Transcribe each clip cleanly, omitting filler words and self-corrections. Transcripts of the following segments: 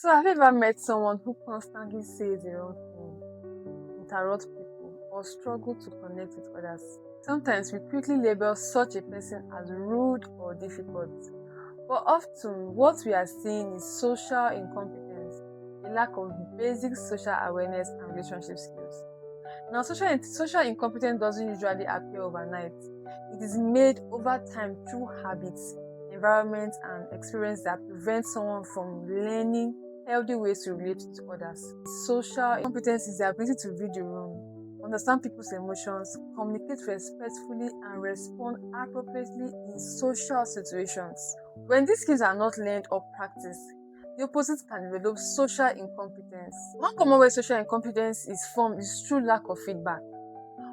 So have you ever met someone who constantly says the wrong thing, interrupts people, or struggle to connect with others? Sometimes we quickly label such a person as rude or difficult, but often what we are seeing is social incompetence, a lack of basic social awareness and relationship skills. Now, social incompetence doesn't usually appear overnight. It is made over time through habits, environment, and experience that prevent someone from learning healthy ways to relate to others. Social incompetence is the ability to read the room, understand people's emotions, communicate respectfully, and respond appropriately in social situations. When these skills are not learned or practiced, the opposite can develop social incompetence. One common way social incompetence is formed is through lack of feedback.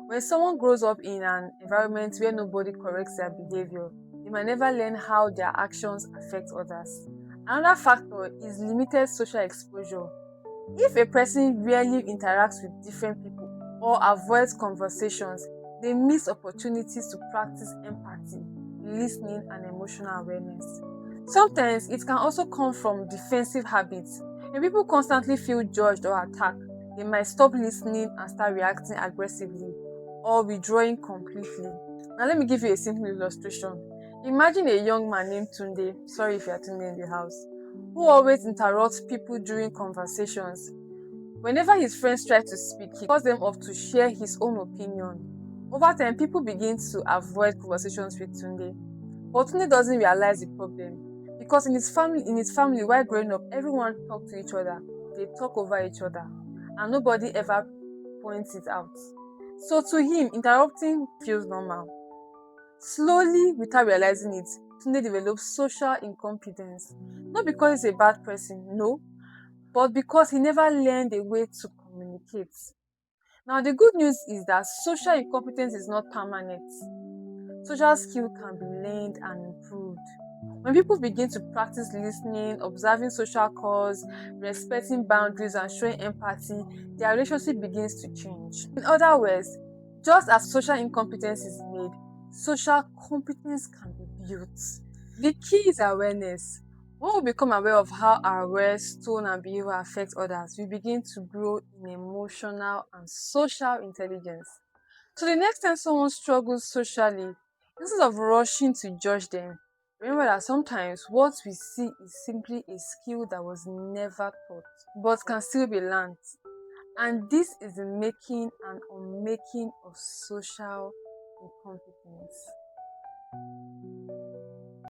When someone grows up in an environment where nobody corrects their behavior, they might never learn how their actions affect others. Another factor is limited social exposure. If a person rarely interacts with different people or avoids conversations, they miss opportunities to practice empathy, listening, and emotional awareness. Sometimes it can also come from defensive habits. When people constantly feel judged or attacked, they might stop listening and start reacting aggressively or withdrawing completely. Now, let me give you a simple illustration. Imagine a young man named Tunde, sorry if you are Tunde in the house, who always interrupts people during conversations. Whenever his friends try to speak, he calls them up to share his own opinion. Over time, people begin to avoid conversations with Tunde. But Tunde doesn't realize the problem because in his family, while growing up, everyone talked to each other. They talk over each other, and nobody ever points it out. So to him, interrupting feels normal. Slowly, without realizing it, Tunde develops social incompetence. Not because he's a bad person, no, but because he never learned a way to communicate. Now, the good news is that social incompetence is not permanent. Social skill can be learned and improved. When people begin to practice listening, observing social cause, respecting boundaries, and showing empathy, their relationship begins to change. In other words, just as social incompetence is made, social competence can be built. The key is awareness. When we become aware of how our words, tone, and behavior affect others, we begin to grow in emotional and social intelligence. So the next time someone struggles socially, instead of rushing to judge them, remember that sometimes what we see is simply a skill that was never taught, but can still be learned. And this is the making and unmaking of social incompetence.